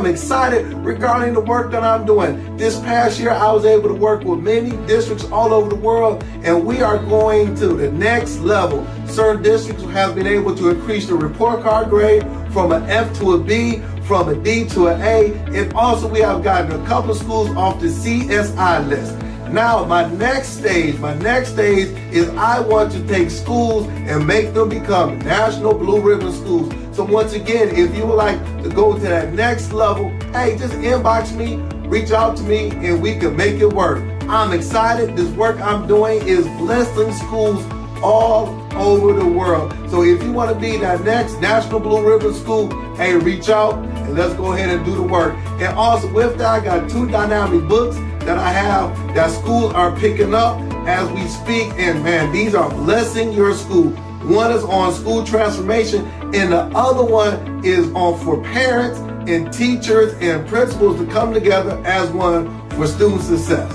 am excited regarding the work that I'm doing. This past year, I was able to work with many districts all over the world, and we are going to the next level. Certain districts have been able to increase the report card grade from an F to a B, from a D to an A, and also we have gotten a couple of schools off the CSI list. Now, my next stage is I want to take schools and make them become National Blue Ribbon schools. So once again, if you would like to go to that next level, hey, just inbox me, reach out to me, and we can make it work. I'm excited. This work I'm doing is blessing schools all over the world. So if you want to be that next National Blue Ribbon school, hey, reach out and let's go ahead and do the work. And also with that, I got 2 dynamic books that I have that schools are picking up as we speak. And man, these are blessing your school. One is on school transformation, and the other one is on for parents and teachers and principals to come together as one for student success.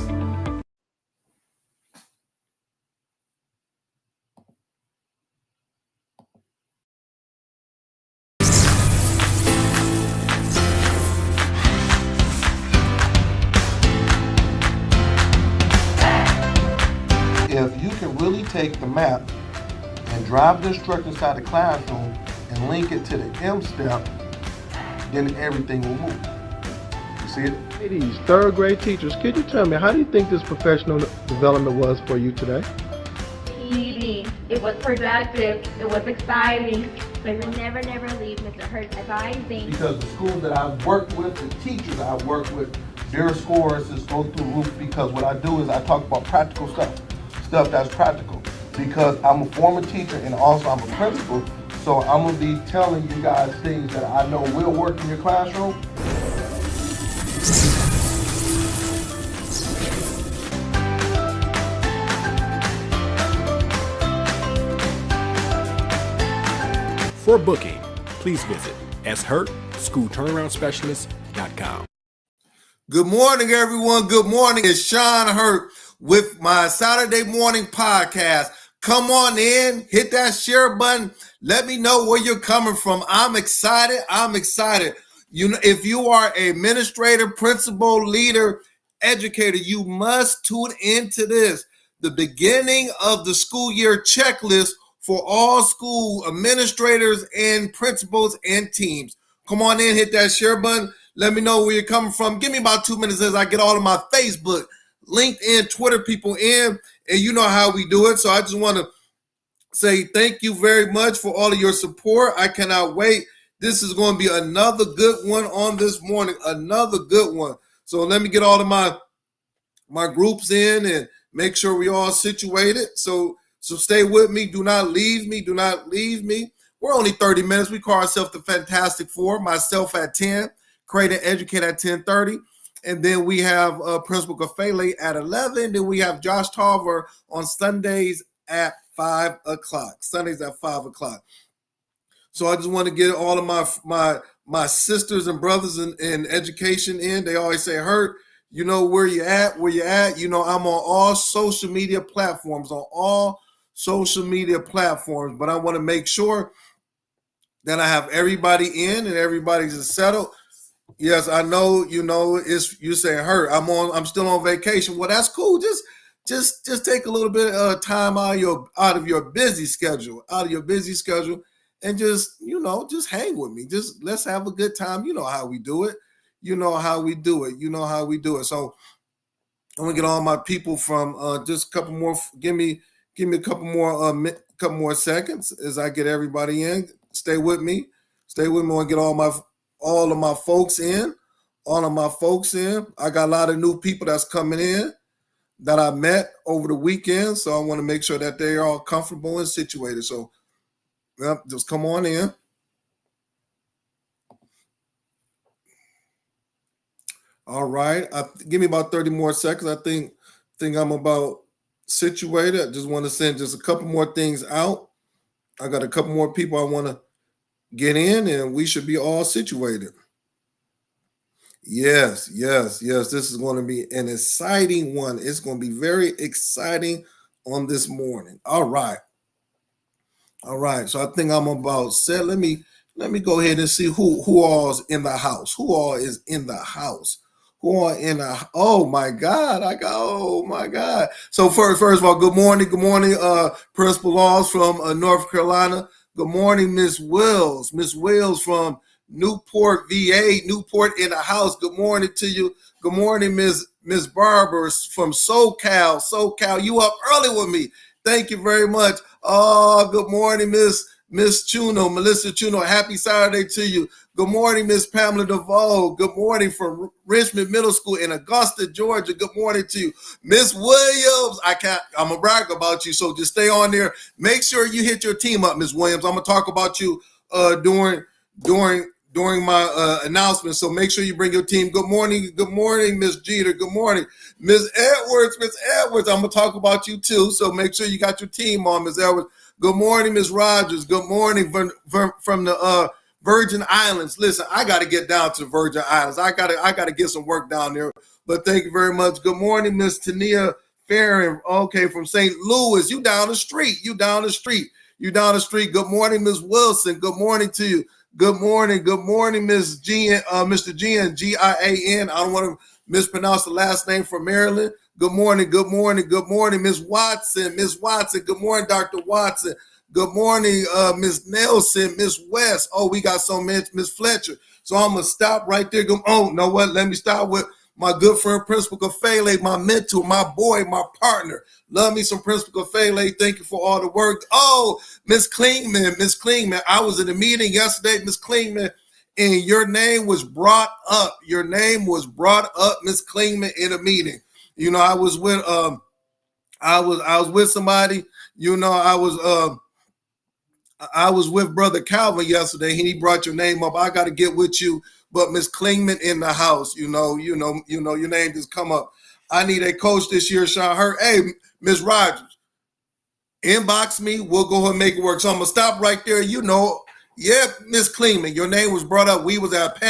If you can really take the map and drive the instructor inside the classroom and link it to the M step, then everything will move. You see it? Ladies, third grade teachers, could you tell me, how do you think this professional development was for you today? PD. It was productive. It was exciting. But we'll never leave Mr. Hurt's advising. Because the schools that I've worked with, the teachers I've worked with, their scores just go through the roof, because what I do is I talk about practical stuff that's practical. Because I'm a former teacher and also I'm a principal, so I'm gonna be telling you guys things that I know will work in your classroom. For booking, please visit shurtschoolturnaroundspecialist.com. Good morning, everyone. Good morning. It's Sean Hurt with my Saturday morning podcast. Come on in, hit that share button. Let me know where you're coming from. I'm excited. You know, if you are an administrator, principal, leader, educator, you must tune into this. The beginning of the school year checklist for all school administrators and principals and teams. Come on in, hit that share button. Let me know where you're coming from. Give me about 2 minutes as I get all of my Facebook, LinkedIn, Twitter people in, and you know how we do it. So I just want to say thank you very much for all of your support. I cannot wait. This is going to be another good one on this morning, another good one. So let me get all of my groups in and make sure we all situated. So stay with me. Do not leave me. We're only 30 minutes. We call ourselves the Fantastic Four. Myself at 10, Create and Educate at 10:30. And then we have Principal Kafele at 11. Then we have Josh Tarver on Sundays at 5 o'clock. So I just want to get all of my sisters and brothers in education in. They always say, Hurt, you know where you at. You know, I'm on all social media platforms, but I want to make sure that I have everybody in and everybody's settled. Yes, I know, you know, you saying, Hurt, I'm still on vacation. Well, that's cool. Just take a little bit of time out of your busy schedule, and just hang with me. Just let's have a good time. You know how we do it. So I'm gonna get all my people from just a couple more. Give me a couple more seconds as I get everybody in. Stay with me. And get all of my folks in. I got a lot of new people that's coming in that I met over the weekend, so I want to make sure that they're all comfortable and situated. So, just come on in. All right, give me about 30 more seconds. I think I'm about situated. I just want to send just a couple more things out. I got a couple more people I want to get in, and we should be all situated. Yes. This is going to be an exciting one. It's going to be very exciting on this morning. All right. So I think I'm about set. Let me Let me go ahead and see who all is in the house. Who all is in the house? Who are in the? Oh my God! Oh my God! So first of all, good morning, Principal Laws from North Carolina. Good morning, Miss Wills from Newport, VA. Newport in the house. Good morning to you. Good morning, Miss Barber from SoCal. You up early with me. Thank you very much. Oh, good morning, Miss Chuno, Melissa Chuno. Happy Saturday to you. Good morning, Miss Pamela DeVoe. Good morning from Richmond Middle School in Augusta, Georgia. Good morning to you. Miss Williams, I'm gonna brag about you, so just stay on there. Make sure you hit your team up, Miss Williams. I'm gonna talk about you during my announcement, so make sure you bring your team. Good morning, Miss Jeter. Good morning, Miss Edwards. I'm gonna talk about you too, so make sure you got your team on, Miss Edwards. Good morning, Miss Rogers. Good morning from the Virgin Islands. Listen, I got to get down to the Virgin Islands. I gotta get some work down there. But thank you very much. Good morning, Miss Tania Farron. Okay, from St. Louis. You down the street. Good morning, Miss Wilson. Good morning to you. Good morning, Miss Gian, Mr. Gian, Gian. I don't want to mispronounce the last name from Maryland. Good morning, Miss Watson. Good morning, Dr. Watson. Good morning, Miss Nelson, Miss West. Oh, we got so much, Miss Fletcher. So I'm gonna stop right there. Know what? Let me start with my good friend, Principal Kafele, my mentor, my boy, my partner. Love me some Principal Kafele. Thank you for all the work. Oh, Miss Klingman. I was in a meeting yesterday, Miss Klingman, and your name was brought up. Miss Klingman, in a meeting. You know, I was with somebody. You know, I was with Brother Calvin yesterday. He brought your name up. I got to get with you. But Miss Klingman in the house, you know, your name just come up. I need a coach this year, Sean Hurt. Hey, Miss Rogers, inbox me. We'll go ahead and make it work. So I'm gonna stop right there. You know, yeah, Miss Klingman, your name was brought up. We was at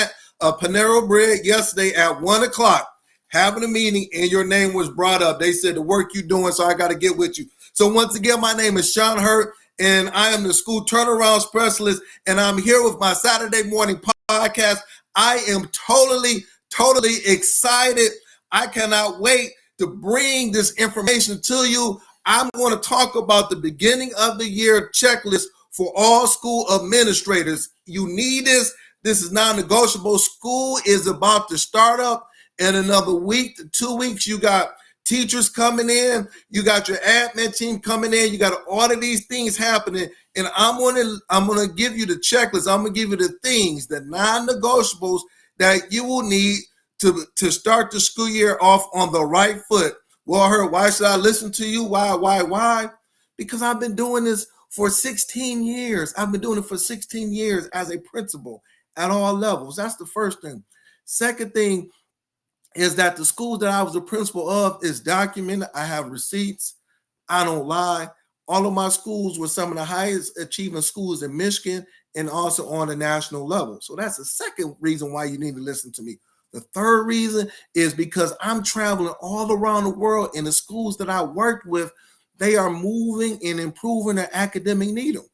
Panero Bread yesterday at 1:00 having a meeting, and your name was brought up. They said the work you're doing, so I got to get with you. So once again, my name is Sean Hurt, and I am the school turnaround specialist, and I'm here with my Saturday morning podcast. I am totally excited. I cannot wait to bring this information to you. I'm going to talk about the beginning of the year checklist for all school administrators. You need this. This is non-negotiable. School is about to start up in another week to 2 weeks. You got teachers coming in. You got your admin team coming in. You got all of these things happening. And I'm gonna give you the checklist. I'm gonna give you the things, the non-negotiables that you will need to start the school year off on the right foot. Well, Hurt, why should I listen to you? Why? Because I've been doing this for 16 years. I've been doing it for 16 years as a principal at all levels. That's the first thing. Second thing is that the schools that I was a principal of is documented. I have receipts. I don't lie. All of my schools were some of the highest achieving schools in Michigan and also on a national level. So that's the second reason why you need to listen to me. The third reason is because I'm traveling all around the world, and the schools that I worked with, they are moving and improving their academic needle.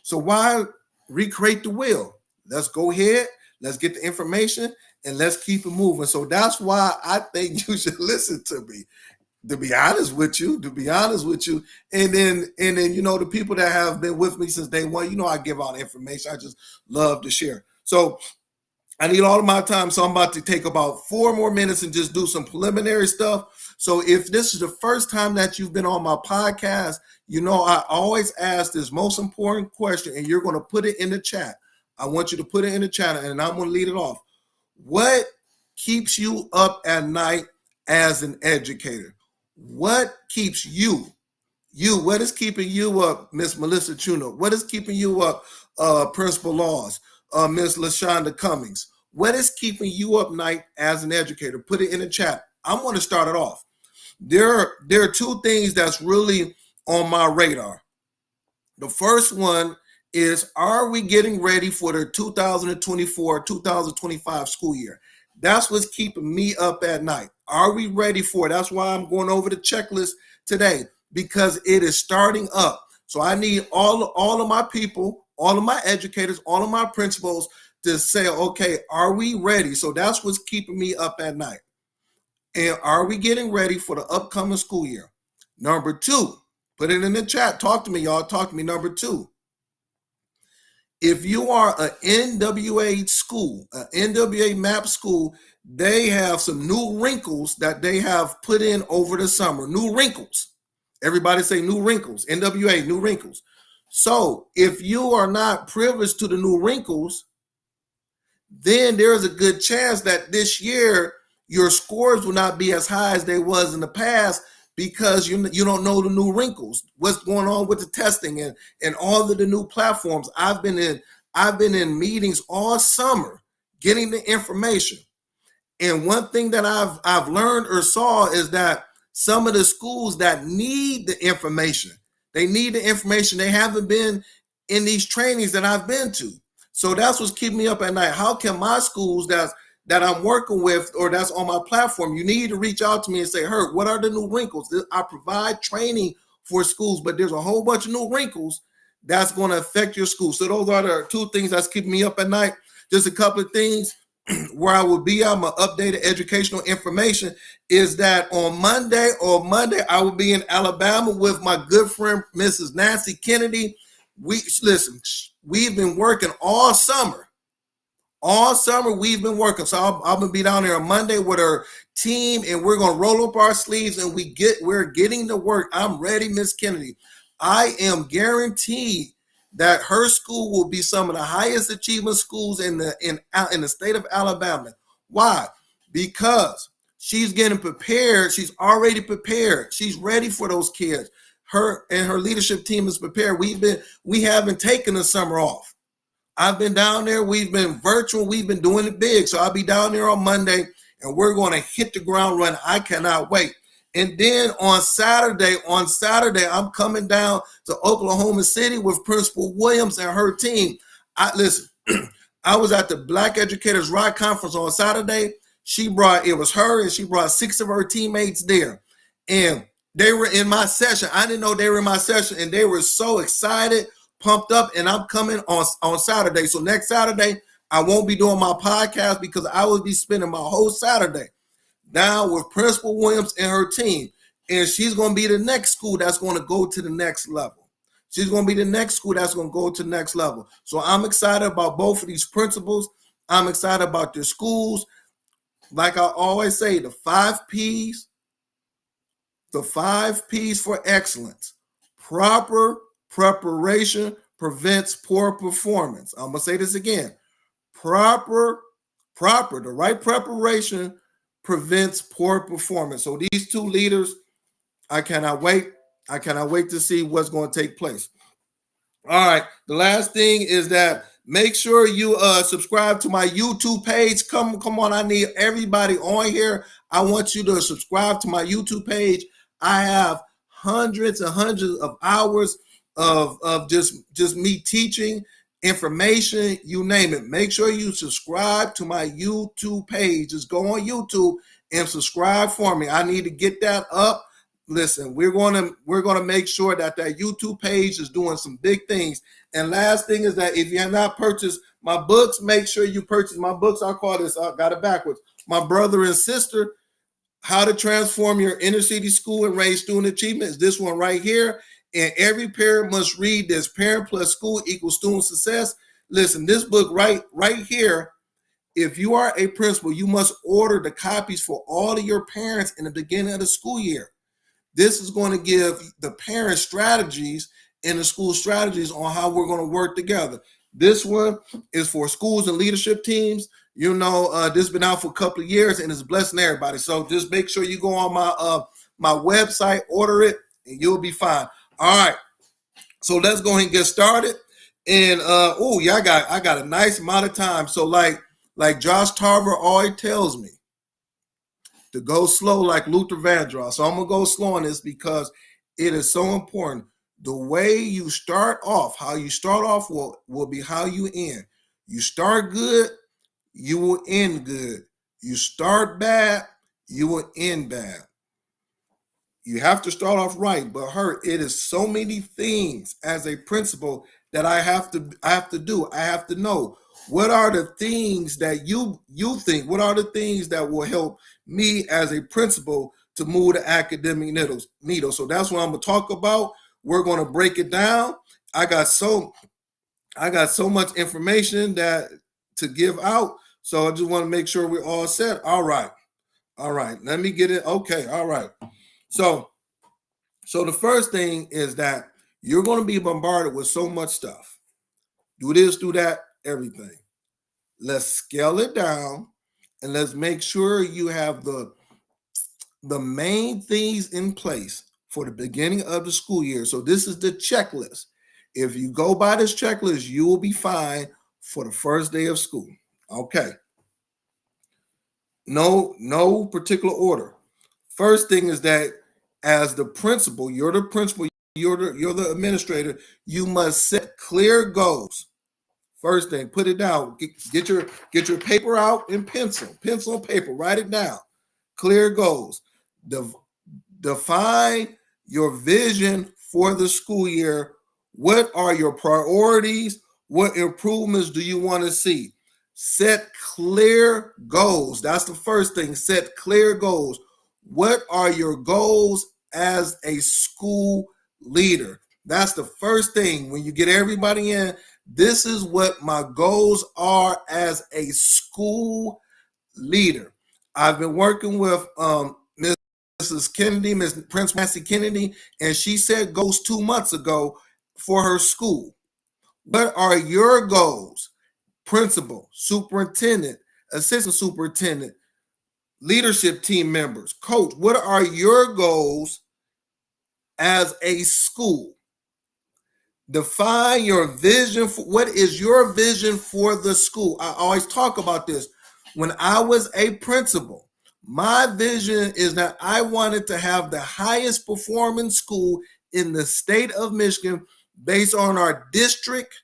So why recreate the wheel? Let's go ahead. Let's get the information and let's keep it moving. So that's why I think you should listen to me. To be honest with you, and then, you know, the people that have been with me since day one, you know, I give out information. I just love to share. So I need all of my time. So I'm about to take about 4 more minutes and just do some preliminary stuff. So if this is the first time that you've been on my podcast, you know, I always ask this most important question, and you're going to put it in the chat. I want you to put it in the chat, and I'm going to lead it off. What keeps you up at night as an educator? What keeps you? What is keeping you up, Miss Melissa Chuno? What is keeping you up, Principal Laws, Miss LaShonda Cummings? What is keeping you up night as an educator? Put it in the chat. I'm going to start it off. There are 2 things that's really on my radar. The first one is, are we getting ready for the 2024-2025 school year? That's what's keeping me up at night. Are we ready for it? That's why I'm going over the checklist today, because it is starting up. So I need all of my people all of my educators, all of my principals to say, okay, are we ready? So that's what's keeping me up at night. And are we getting ready for the upcoming school year? Number 2, put it in the chat. Talk to me, y'all. Talk to me. Number 2. If you are an NWA school, an NWA MAP school, they have some new wrinkles that they have put in over the summer. New wrinkles. Everybody say new wrinkles. NWA, new wrinkles. So if you are not privileged to the new wrinkles, then there's a good chance that this year your scores will not be as high as they was in the past because you don't know the new wrinkles, what's going on with the testing and all of the new platforms. I've been in meetings all summer getting the information. And one thing that I've learned or saw is that some of the schools that need the information, they haven't been in these trainings that I've been to. So that's what's keeping me up at night. How can my schools that I'm working with or that's on my platform, you need to reach out to me and say, Herc, what are the new wrinkles? I provide training for schools, but there's a whole bunch of new wrinkles that's going to affect your school. So those are the 2 things that's keeping me up at night. Just a couple of things where I will be on my updated educational information is that on Monday I will be in Alabama with my good friend Mrs. Nancy Kennedy. We've been working all summer. All summer we've been working. So I'm gonna be down there on Monday with her team, and we're gonna roll up our sleeves and we're getting to work. I'm ready, Miss Kennedy. I am guaranteed that her school will be some of the highest achievement schools in the state of Alabama. Why? Because she's getting prepared. She's already prepared. She's ready for those kids. Her and her leadership team is prepared. We haven't taken the summer off. I've been down there. We've been virtual. We've been doing it big. So I'll be down there on Monday, and we're going to hit the ground running. I cannot wait. And then on Saturday, I'm coming down to Oklahoma City with Principal Williams and her team. I was at the Black Educators Rock Conference on Saturday. It was her, and she brought 6 of her teammates there. And they were in my session. I didn't know they were in my session, and they were so excited, pumped up, and I'm coming on Saturday. So next Saturday, I won't be doing my podcast because I will be spending my whole Saturday down with Principal Williams and her team. And she's going to be the next school that's going to go to the next level. She's going to be the next school that's going to go to the next level. So I'm excited about both of these principals. I'm excited about their schools. Like I always say, the 5 P's for excellence. Proper preparation prevents poor performance. I'm going to say this again. The right preparation prevents poor performance. So these 2 leaders, I cannot wait. I cannot wait to see what's going to take place. All right. The last thing is that make sure you subscribe to my YouTube page. Come on. I need everybody on here. I want you to subscribe to my YouTube page. I have hundreds and hundreds of hours of just me teaching information, you name it. Make sure you subscribe to my YouTube page. Just go on YouTube and subscribe for me. I need to get that up. Listen, we're going to make sure that YouTube page is doing some big things. And last thing is that if you have not purchased my books, make sure you purchase my books. I call this, I got it backwards. My brother and sister, How to Transform Your Inner City School and Raise Student Achievement, is this one right here. And every parent must read this. Parent plus school equals student success. Listen, this book right here, if you are a principal, you must order the copies for all of your parents in the beginning of the school year. This is going to give the parents strategies and the school strategies on how we're going to work together. This one is for schools and leadership teams. This has been out for a couple of years and it's blessing everybody. So just make sure you go on my website, order it, and you'll be fine. All right, so let's go ahead and get started. And I got a nice amount of time. So like Josh Tarver always tells me to go slow like Luther Vandross. So I'm gonna go slow on this because it is so important. The way you start off, how you start off will be how you end. You start good, you will end good. You start bad, you will end bad. You have to start off right, but it is so many things as a principal that I have to do. I have to know what are the things that you think, what are the things that will help me as a principal to move the academic needle. So that's what I'm going to talk about. We're going to break it down. I got so much information that to give out. So I just want to make sure we're all set. All right. Let me get it. Okay. All right. So the first thing is that you're going to be bombarded with so much stuff. Do this, do that, everything. Let's scale it down and let's make sure you have the main things in place for the beginning of the school year. So this is the checklist. If you go by this checklist, you will be fine for the first day of school. Okay. No particular order. First thing is that as the principal, you're the principal, you're the administrator, you must set clear goals. First thing, put it down. Get your paper out and pencil and paper, write it down. Clear goals. Define your vision for the school year. What are your priorities? What improvements do you want to see? Set clear goals. That's the first thing. Set clear goals. What are your goals as a school leader? That's the first thing. When you get everybody in, this is what my goals are as a school leader. I've been working with Mrs. Kennedy, Ms. Prince Massey Kennedy, and she set goals 2 months ago for her school. What are your goals? Principal, superintendent, assistant superintendent, leadership team members, coach. What are your goals as a school? Define your vision. What is your vision for the school? I always talk about this. When I was a principal, my vision is that I wanted to have the highest performing school in the state of Michigan based on our district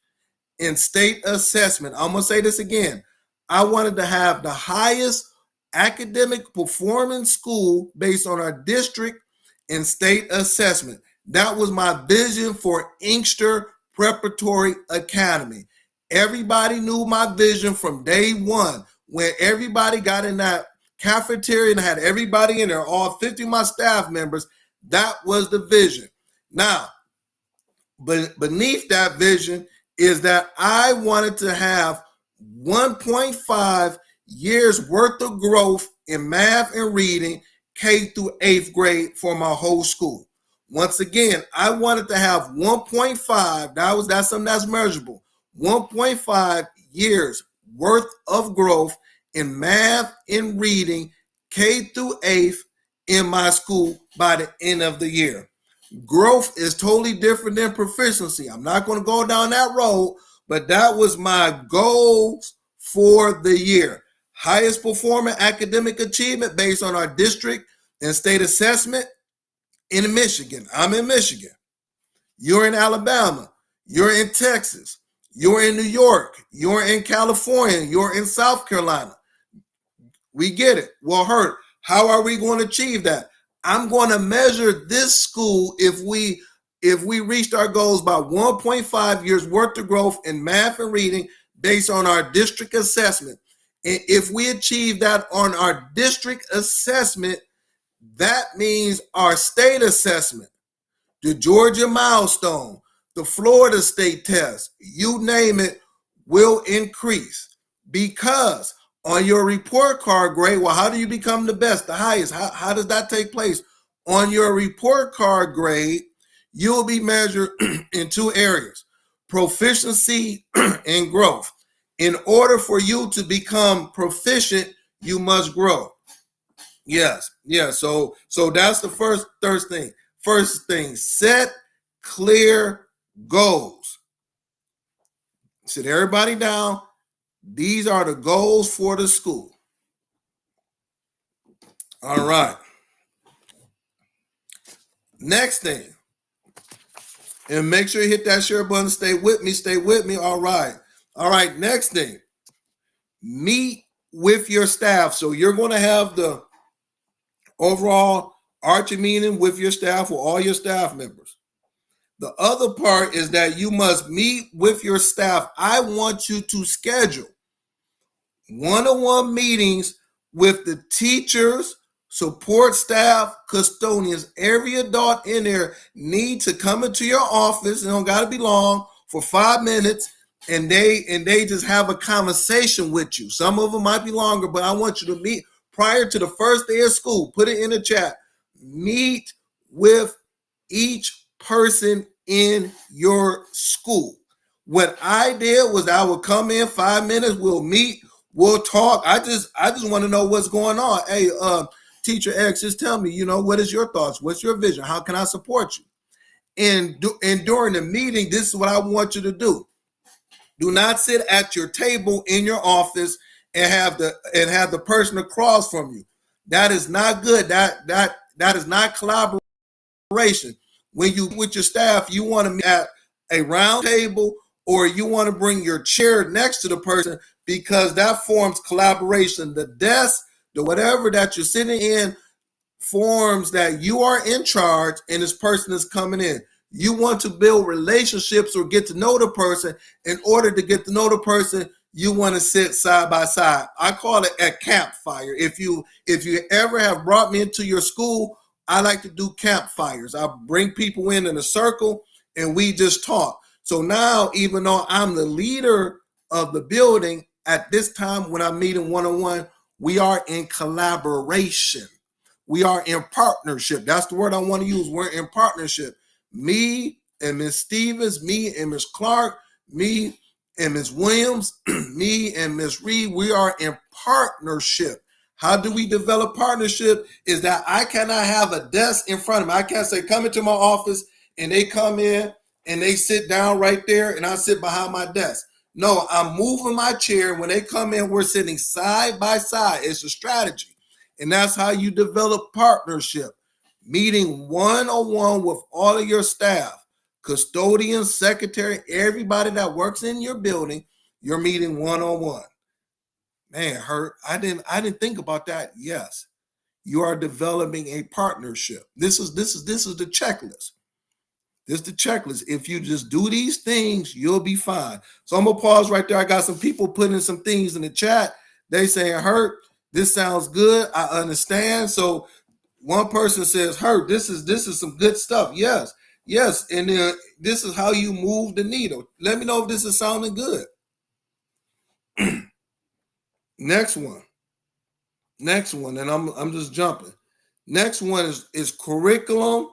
and state assessment. I'm going to say this again. I wanted to have the highest academic performing school based on our district and state assessment. That was my vision for Inkster Preparatory Academy. Everybody knew my vision from day one. When everybody got in that cafeteria and had everybody in there, all 50 of my staff members, that was the vision. Now, but beneath that vision is that I wanted to have 1.5 years worth of growth in math and reading, K through 8th grade for my whole school. Once again, I wanted to have 1.5, that's something that's measurable, 1.5 years worth of growth in math and reading, K through 8th in my school by the end of the year. Growth is totally different than proficiency. I'm not going to go down that road, but that was my goals for the year. Highest performing academic achievement based on our district and state assessment in Michigan. I'm in Michigan. You're in Alabama. You're in Texas. You're in New York. You're in California. You're in South Carolina. We get it. Well, Hurt, how are we going to achieve that? I'm going to measure this school if we reached our goals by 1.5 years worth of growth in math and reading based on our district assessment. And if we achieve that on our district assessment, that means our state assessment, the Georgia milestone, the Florida state test, you name it, will increase. Because on your report card grade, well, how do you become the best, the highest? How does that take place? On your report card grade, you'll be measured in two areas, proficiency and growth. In order for you to become proficient, you must grow. Yes. So that's the first thing. First thing, set clear goals. Sit everybody down. These are the goals for the school. All right. Next thing, and make sure you hit that share button. Stay with me. All right. Next thing, meet with your staff. So you're going to have the overall Archie meeting with your staff, with all your staff members. The other part is that you must meet with your staff. I want you to schedule one-on-one meetings with the teachers, support staff, custodians. Every adult in there need to come into your office. It don't got to be long, for 5 minutes, and they just have a conversation with you. Some of them might be longer, but I want you to meet prior to the first day of school. Put it in the chat. Meet with each person in your school. What I did was I would come in 5 minutes, we'll meet, we'll talk. I just want to know what's going on. Hey, Teacher X, just tell me, what is your thoughts? What's your vision? How can I support you? And during the meeting, this is what I want you to do. Do not sit at your table in your office and have the person across from you. That is not good. That is not collaboration. When you with your staff, you want to meet at a round table, or you want to bring your chair next to the person, because that forms collaboration. The desk, the whatever that you're sitting in, forms that you are in charge and this person is coming in. You want to build relationships or get to know the person. In order to get to know the person, you want to sit side by side. I call it a campfire. If you ever have brought me into your school, I like to do campfires. I bring people in a circle and we just talk. So now, even though I'm the leader of the building, at this time when I'm meeting one-on-one, we are in collaboration. We are in partnership. That's the word I want to use. We're in partnership. Me and Ms. Stevens, me and Ms. Clark, me and Ms. Williams, me and Ms. Reed, we are in partnership. How do we develop partnership? Is that I cannot have a desk in front of me. I can't say, come into my office, and they come in and they sit down right there and I sit behind my desk. No, I'm moving my chair. When they come in, we're sitting side by side. It's a strategy. And that's how you develop partnership. Meeting one-on-one with all of your staff, custodians, secretary, everybody that works in your building, you're meeting one-on-one. Man, Hurt, I didn't think about that. Yes, you are developing a partnership. This is the checklist. This is the checklist. If you just do these things, you'll be fine. So I'm gonna pause right there. I got some people putting some things in the chat. They saying, Hurt, this sounds good. I understand. So one person says, Hurt, this is some good stuff. Yes. And this is how you move the needle. Let me know if this is sounding good. Next one, and I'm just jumping. Next one is curriculum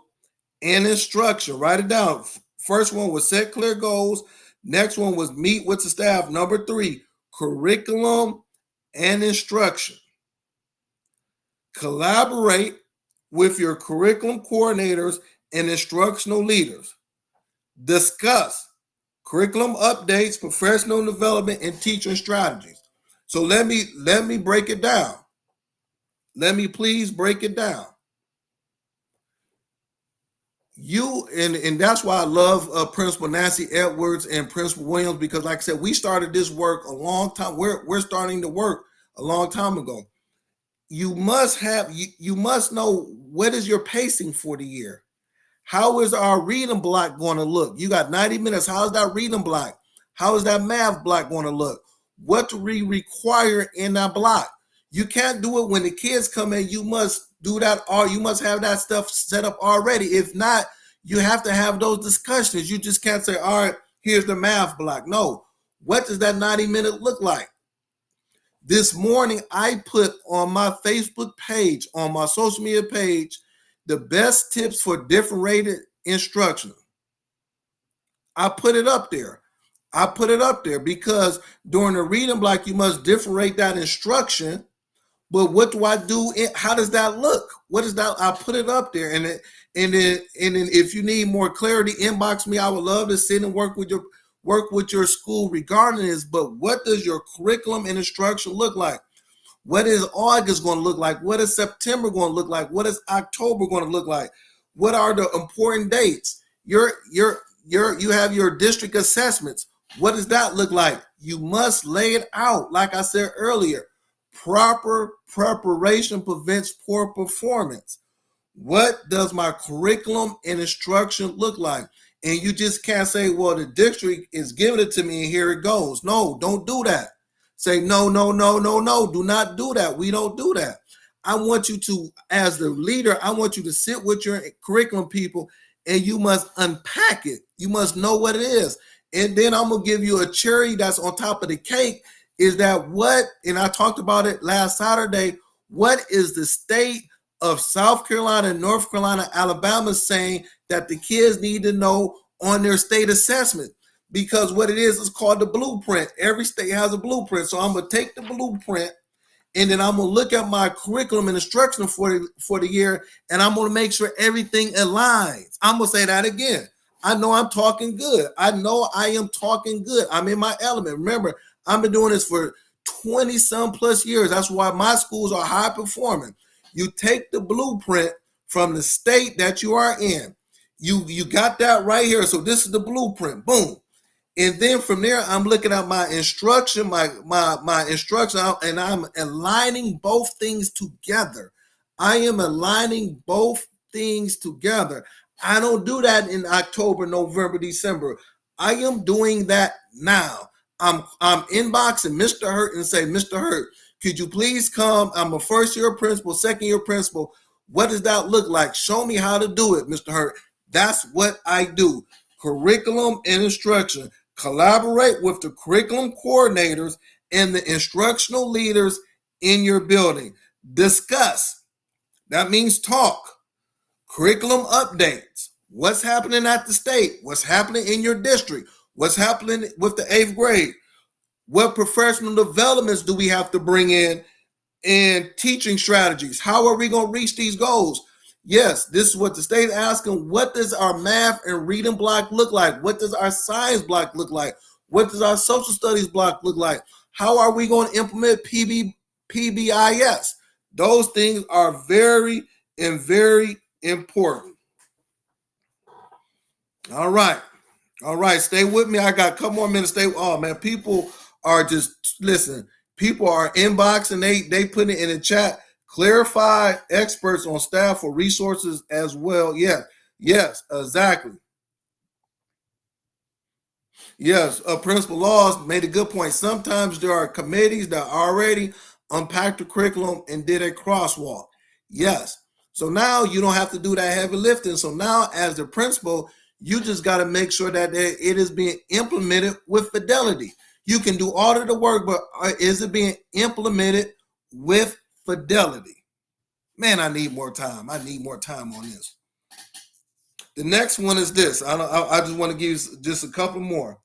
and instruction. Write it down. First one was set clear goals. Next one was meet with the staff. Number 3, curriculum and instruction. Collaborate with your curriculum coordinators and instructional leaders. Discuss curriculum updates, professional development, and teaching strategies. So let me break it down. Let me please break it down. You and that's why I love Principal Nancy Edwards and Principal Williams, because like I said, we started this work a long time. We're starting to work a long time ago. You must know what is your pacing for the year. How is our reading block going to look? You got 90 minutes. How is that reading block? How is that math block going to look? What do we require in that block? You can't do it when the kids come in. You must do that, or you must have that stuff set up already. If not, you have to have those discussions. You just can't say, all right, here's the math block. No. What does that 90-minute look like? This morning, I put on my Facebook page, on my social media page, the best tips for differentiated instruction. I put it up there. Because during the reading block, you must differentiate that instruction. But what do I do? How does that look? What is that? I put it up there. And then if you need more clarity, inbox me. I would love to sit and work with your school regarding this. But what does your curriculum and instruction look like? What is August going to look like? What is September going to look like? What is October going to look like? What are the important dates? You have your district assessments. What does that look like? You must lay it out. Like I said earlier, proper preparation prevents poor performance. What does my curriculum and instruction look like? And you just can't say, well, the district is giving it to me and here it goes. No, don't do that. Say, no, no, no, no, no. Do not do that. We don't do that. I want you to, as the leader, I want you to sit with your curriculum people and you must unpack it. You must know what it is. And then I'm going to give you a cherry that's on top of the cake is that what, and I talked about it last Saturday, what is the state of South Carolina, North Carolina, Alabama saying that the kids need to know on their state assessment? Because what it is called the blueprint. Every state has a blueprint. So I'm going to take the blueprint and then I'm going to look at my curriculum and instruction for the year, and I'm going to make sure everything aligns. I'm going to say that again. I know I'm talking good. I know I am talking good. I'm in my element. Remember, I've been doing this for 20 some plus years. That's why my schools are high performing. You take the blueprint from the state that you are in. You got that right here. So this is the blueprint. Boom. And then from there, I'm looking at my instruction, my instruction, and I'm aligning both things together. I am aligning both things together. I don't do that in October, November, December. I am doing that now. I'm inboxing Mr. Hurt and say, Mr. Hurt, could you please come? I'm a first year principal, second year principal. What does that look like? Show me how to do it, Mr. Hurt. That's what I do. Curriculum and instruction. Collaborate with the curriculum coordinators and the instructional leaders in your building. Discuss. That means talk. Curriculum updates. What's happening at the state? What's happening in your district? What's happening with the 8th grade? What professional developments do we have to bring in and teaching strategies? How are we going to reach these goals? Yes, this is what the state is asking. What does our math and reading block look like? What does our science block look like? What does our social studies block look like? How are we going to implement PBIS? Those things are very and very important. All right. Stay with me. I got a couple more minutes. Oh, man, people are just, listen, people are inboxing. They put it in the chat. Clarify experts on staff for resources as well. Yes, exactly. Yes, Principal Laws made a good point. Sometimes there are committees that already unpacked the curriculum and did a crosswalk. Yes. So now you don't have to do that heavy lifting. So now as the principal, you just got to make sure that it is being implemented with fidelity. You can do all of the work, but is it being implemented with fidelity? Man, I need more time. I need more time on this. The next one is this. I just want to give you just a couple more.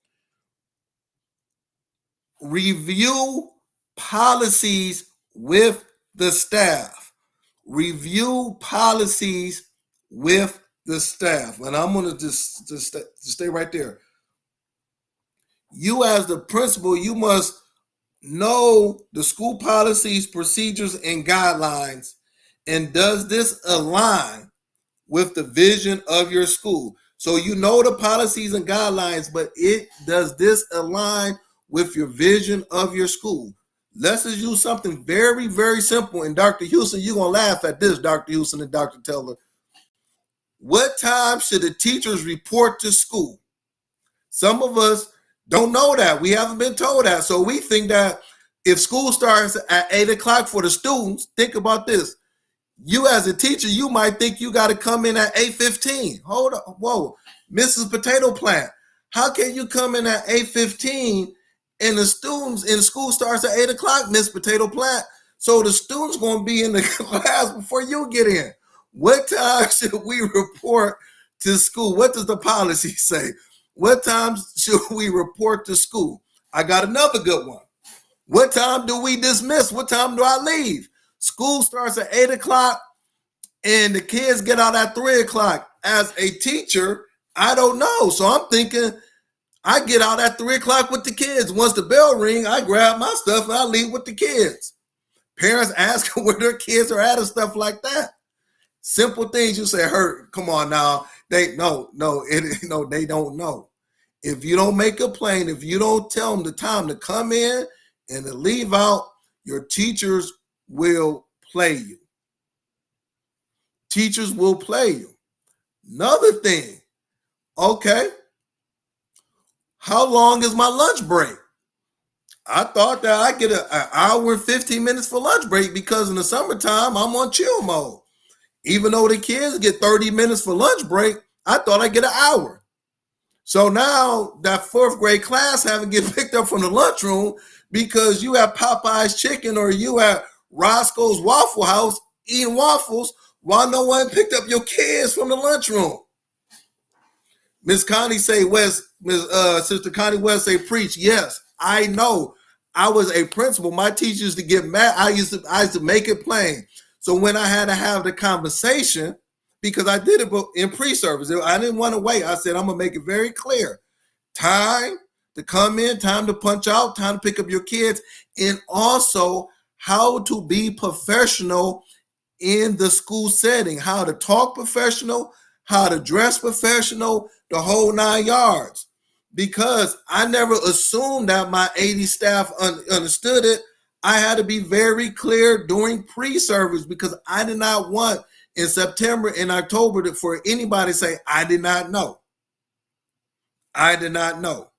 Review policies with the staff. Review policies with the staff. And I'm going to just stay right there. You as the principal, you must know the school policies, procedures, and guidelines. And does this align with the vision of your school? So you know the policies and guidelines, but does this align with your vision of your school? Let's just use something very, very simple. And Dr. Houston, you're going to laugh at this, Dr. Houston and Dr. Taylor. What time should the teachers report to school? Some of us don't know that. We haven't been told that. So we think that if school starts at 8 o'clock for the students, think about this. You as a teacher, you might think you got to come in at 8:15. Hold on. Whoa, Mrs. Potato Plant. How can you come in at 8:15 and the students in school starts at 8 o'clock, Miss Potato Plant? So the students going to be in the class before you get in. What time should we report to school? What does the policy say? What time should we report to school? I got another good one. What time do we dismiss? What time do I leave? School starts at 8 o'clock and the kids get out at 3 o'clock. As a teacher, I don't know. So I'm thinking I get out at 3 o'clock with the kids. Once the bell ring, I grab my stuff and I leave with the kids. Parents ask where their kids are at and stuff like that. Simple things you say, Hurt, come on now. They don't know. If you don't make it plain, if you don't tell them the time to come in and to leave out, your teachers will play you. Teachers will play you. Another thing, Okay, how long is my lunch break? I thought that I get an hour and 15 minutes for lunch break because in the summertime, I'm on chill mode. Even though the kids get 30 minutes for lunch break, I thought I'd get an hour. So now that fourth grade class haven't get picked up from the lunchroom because you at Popeye's Chicken or you at Roscoe's Waffle House eating waffles while no one picked up your kids from the lunchroom. Miss Connie say West, Sister Connie West say preach. Yes, I know. I was a principal. My teachers used to get mad. I used to make it plain. So when I had to have the conversation, because I did it in pre-service, I didn't want to wait. I said, I'm going to make it very clear. Time to come in, time to punch out, time to pick up your kids, and also how to be professional in the school setting, how to talk professional, how to dress professional, the whole 9 yards. Because I never assumed that my 80 staff understood it. I had to be very clear during pre-service because I did not want in September and October for anybody to say, I did not know. I did not know.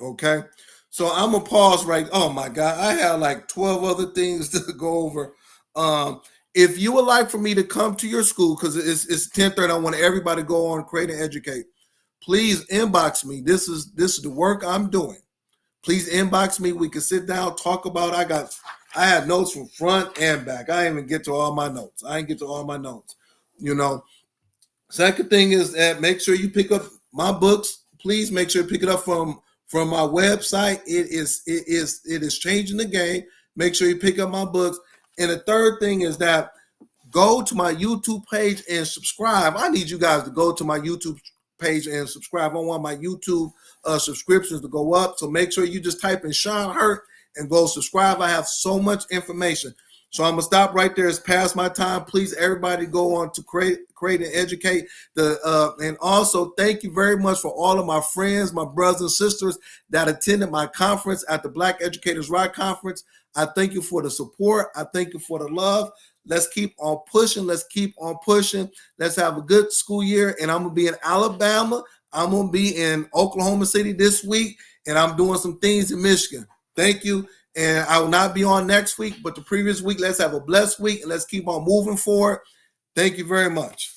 Okay. So I'm going to pause right. Oh my God. I have like 12 other things to go over. If you would like for me to come to your school, because it's 10:30, I want everybody to go on Create and Educate. Please inbox me. This is the work I'm doing. Please inbox me. We can sit down, talk about. I had notes from front and back. I didn't even get to all my notes. You know. Second thing is that make sure you pick up my books. Please make sure you pick it up from my website. It is changing the game. Make sure you pick up my books. And the third thing is that go to my YouTube page and subscribe. I need you guys to go to my YouTube page and subscribe. I want my YouTube subscriptions to go up. So make sure you just type in Sean Hurt and go subscribe. I have so much information. So I'm gonna stop right there. It's past my time. Please, everybody, go on to create and educate. And also thank you very much for all of my friends, my brothers and sisters that attended my conference at the Black Educators Rock Conference. I thank you for the support. I thank you for the love. Let's keep on pushing. Let's keep on pushing. Let's have a good school year. And I'm gonna be in Alabama. I'm gonna be in Oklahoma City this week, and I'm doing some things in Michigan. Thank you. And I will not be on next week, but the previous week. Let's have a blessed week and let's keep on moving forward. Thank you very much.